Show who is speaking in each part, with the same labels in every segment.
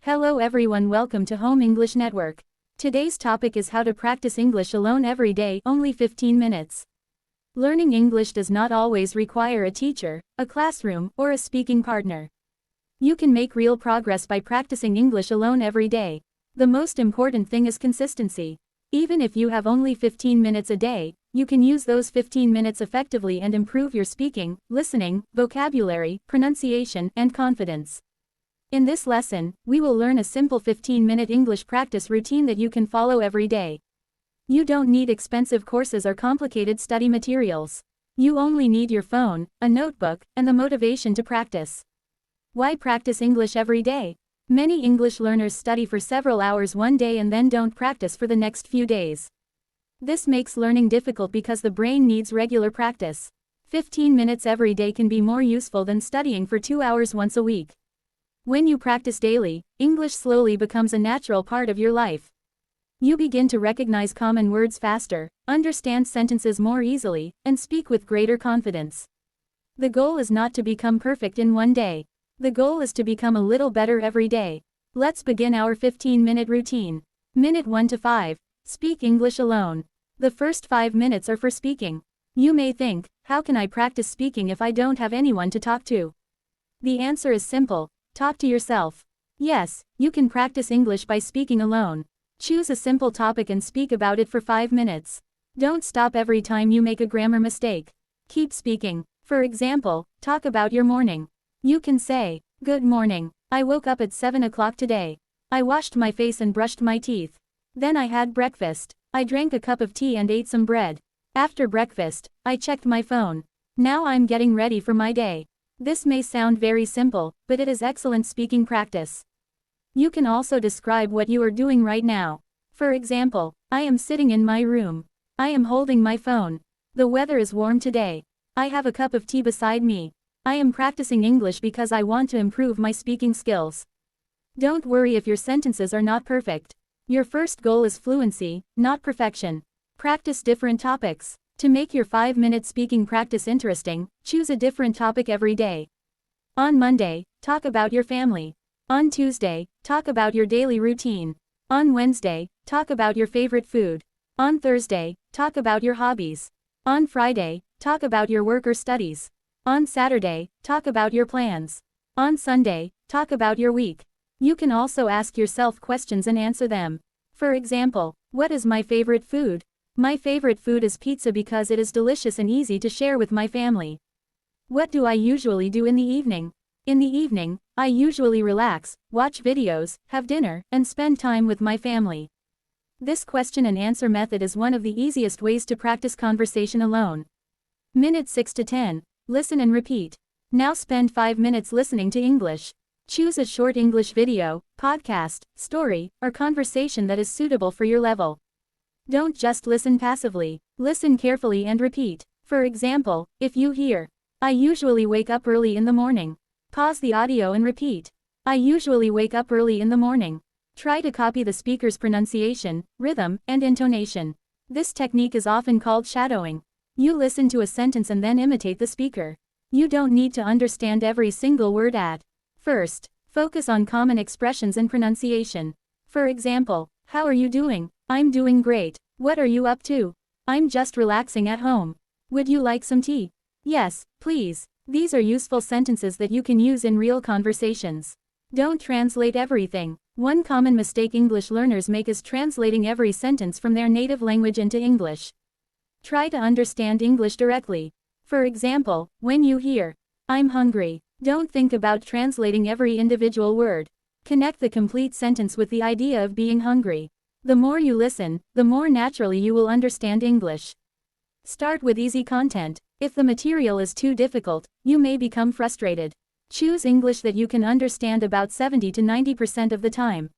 Speaker 1: Hello everyone, welcome to Home English Network. Today's topic is how to practice English alone every day, only 15 minutes. Learning English does not always require a teacher, a classroom, or a speaking partner. You can make real progress by practicing English alone every day. The most important thing is consistency. Even if you have only 15 minutes a day, you can use those 15 minutes effectively and improve your speaking, listening, vocabulary, pronunciation, and confidence. In this lesson, we will learn a simple 15-minute English practice routine that you can follow every day. You don't need expensive courses or complicated study materials. You only need your phone, a notebook, and the motivation to practice. Why practice English every day? Many English learners study for several hours one day and then don't practice for the next few days. This makes learning difficult because the brain needs regular practice. 15 minutes every day can be more useful than studying for 2 hours once a week. When you practice daily, English slowly becomes a natural part of your life. You begin to recognize common words faster, understand sentences more easily, and speak with greater confidence. The goal is not to become perfect in one day. The goal is to become a little better every day. Let's begin our 15-minute routine. Minute 1 to 5. Speak English alone. The first 5 minutes are for speaking. You may think, how can I practice speaking if I don't have anyone to talk to? The answer is simple. Talk to yourself. Yes, you can practice English by speaking alone. Choose a simple topic and speak about it for 5 minutes. Don't stop every time you make a grammar mistake. Keep speaking. For example, talk about your morning. You can say, "Good morning. I woke up at 7 o'clock today. I washed my face and brushed my teeth. Then I had breakfast. I drank a cup of tea and ate some bread. After breakfast, I checked my phone. Now I'm getting ready for my day." This may sound very simple, but it is excellent speaking practice. You can also describe what you are doing right now. For example, I am sitting in my room. I am holding my phone. The weather is warm today. I have a cup of tea beside me. I am practicing English because I want to improve my speaking skills. Don't worry if your sentences are not perfect. Your first goal is fluency, not perfection. Practice different topics. To make your 5-minute speaking practice interesting, choose a different topic every day. On Monday, talk about your family. On Tuesday, talk about your daily routine. On Wednesday, talk about your favorite food. On Thursday, talk about your hobbies. On Friday, talk about your work or studies. On Saturday, talk about your plans. On Sunday, talk about your week. You can also ask yourself questions and answer them. For example, what is my favorite food? My favorite food is pizza because it is delicious and easy to share with my family. What do I usually do in the evening? In the evening, I usually relax, watch videos, have dinner, and spend time with my family. This question and answer method is one of the easiest ways to practice conversation alone. Minute 6 to 10. Listen and repeat. Now spend 5 minutes listening to English. Choose a short English video, podcast, story, or conversation that is suitable for your level. Don't just listen passively. Listen carefully and repeat. For example, if you hear, "I usually wake up early in the morning." Pause the audio and repeat, "I usually wake up early in the morning." Try to copy the speaker's pronunciation, rhythm, and intonation. This technique is often called shadowing. You listen to a sentence and then imitate the speaker. You don't need to understand every single word at first. Focus on common expressions and pronunciation. For example, "How are you doing?" "I'm doing great." "What are you up to?" "I'm just relaxing at home." "Would you like some tea?" "Yes, please." These are useful sentences that you can use in real conversations. Don't translate everything. One common mistake English learners make is translating every sentence from their native language into English. Try to understand English directly. For example, when you hear, "I'm hungry," don't think about translating every individual word. Connect the complete sentence with the idea of being hungry. The more you listen, the more naturally you will understand English. Start with easy content. If the material is too difficult, you may become frustrated. Choose English that you can understand about 70 to 90% of the time.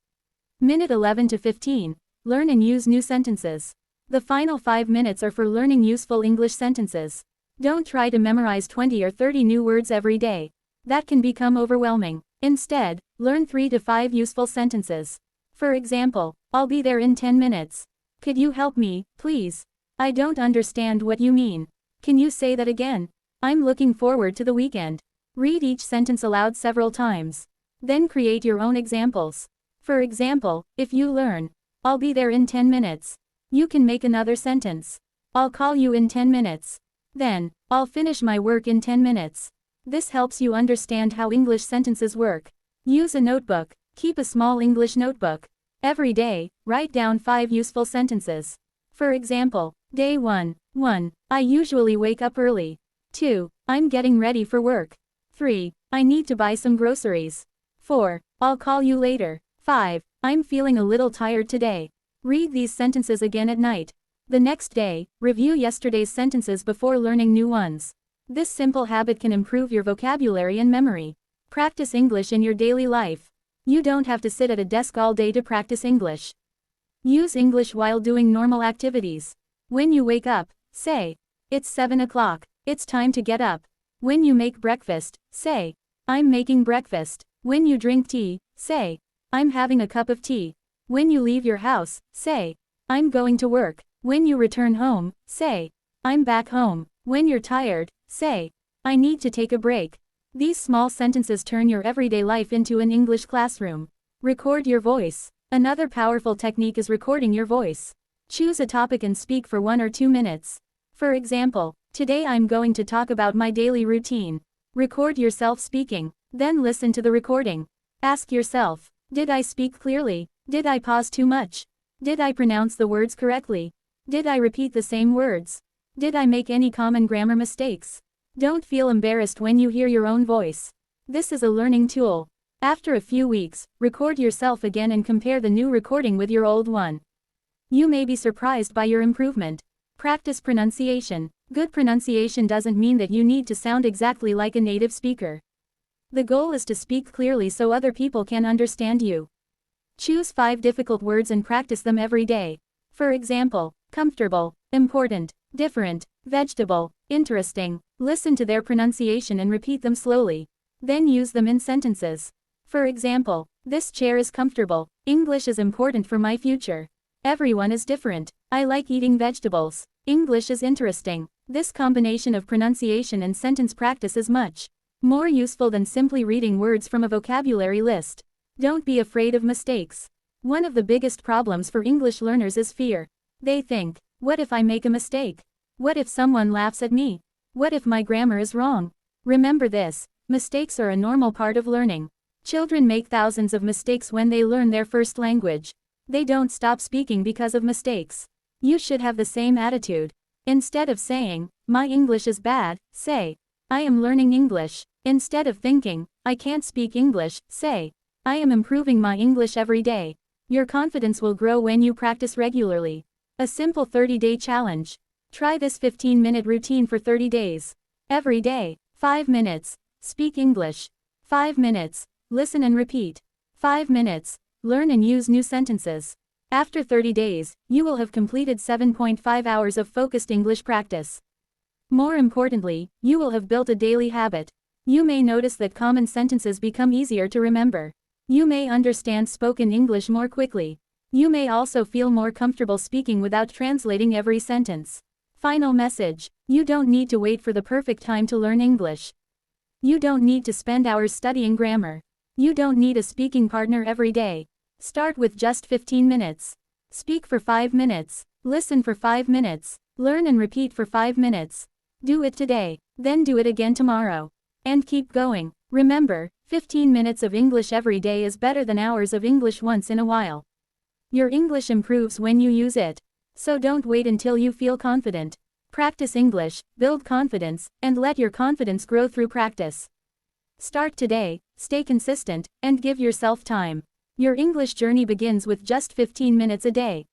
Speaker 1: Minute 11 to 15. Learn and use new sentences. The final 5 minutes are for learning useful English sentences. Don't try to memorize 20 or 30 new words every day. That can become overwhelming. Instead, learn 3 to 5 useful sentences. For example, "I'll be there in 10 minutes. Could you help me, please? I don't understand what you mean. Can you say that again? I'm looking forward to the weekend." Read each sentence aloud several times. Then create your own examples. For example, if you learn, I'll be there in 10 minutes. You can make another sentence. I'll call you in 10 minutes. Then, I'll finish my work in 10 minutes. This helps you understand how English sentences work. Use a notebook. Keep a small English notebook. Every day, write down 5 useful sentences. For example, day 1. 1. I usually wake up early. 2. I'm getting ready for work. 3. I need to buy some groceries. 4. I'll call you later. 5. I'm feeling a little tired today. Read these sentences again at night. The next day, review yesterday's sentences before learning new ones. This simple habit can improve your vocabulary and memory. Practice English in your daily life. You don't have to sit at a desk all day to practice English. Use English while doing normal activities. When you wake up, say, "It's 7 o'clock. It's time to get up." When you make breakfast, say, "I'm making breakfast." When you drink tea, say, "I'm having a cup of tea." When you leave your house, say, "I'm going to work." When you return home, say, "I'm back home." When you're tired, say, "I need to take a break." These small sentences turn your everyday life into an English classroom. Record your voice. Another powerful technique is recording your voice. Choose a topic and speak for 1 or 2 minutes. For example, today I'm going to talk about my daily routine. Record yourself speaking, then listen to the recording. Ask yourself, did I speak clearly? Did I pause too much? Did I pronounce the words correctly? Did I repeat the same words? Did I make any common grammar mistakes? Don't feel embarrassed when you hear your own voice. This is a learning tool. After a few weeks, record yourself again and compare the new recording with your old one. You may be surprised by your improvement. Practice pronunciation. Good pronunciation doesn't mean that you need to sound exactly like a native speaker. The goal is to speak clearly so other people can understand you. Choose 5 difficult words and practice them every day. For example, comfortable, important, different, vegetable, interesting. Listen to their pronunciation and repeat them slowly. Then use them in sentences. For example, this chair is comfortable. English is important for my future. Everyone is different. I like eating vegetables. English is interesting. This combination of pronunciation and sentence practice is much more useful than simply reading words from a vocabulary list. Don't be afraid of mistakes. One of the biggest problems for English learners is fear. They think, what if I make a mistake? What if someone laughs at me? What if my grammar is wrong? Remember this, mistakes are a normal part of learning. Children make thousands of mistakes when they learn their first language. They don't stop speaking because of mistakes. You should have the same attitude. Instead of saying, "My English is bad," say, "I am learning English." Instead of thinking, "I can't speak English," say, "I am improving my English every day." Your confidence will grow when you practice regularly. A simple 30-day challenge. Try this 15-minute routine for 30 days. Every day, 5 minutes. Speak English. 5 minutes. Listen and repeat. 5 minutes. Learn and use new sentences. After 30 days, you will have completed 7.5 hours of focused English practice. More importantly, you will have built a daily habit. You may notice that common sentences become easier to remember. You may understand spoken English more quickly. You may also feel more comfortable speaking without translating every sentence. Final message. You don't need to wait for the perfect time to learn English. You don't need to spend hours studying grammar. You don't need a speaking partner every day. Start with just 15 minutes. Speak for 5 minutes. Listen for 5 minutes. Learn and repeat for 5 minutes. Do it today. Then do it again tomorrow. And keep going. Remember, 15 minutes of English every day is better than hours of English once in a while. Your English improves when you use it. So don't wait until you feel confident. Practice English, build confidence, and let your confidence grow through practice. Start today, stay consistent, and give yourself time. Your English journey begins with just 15 minutes a day.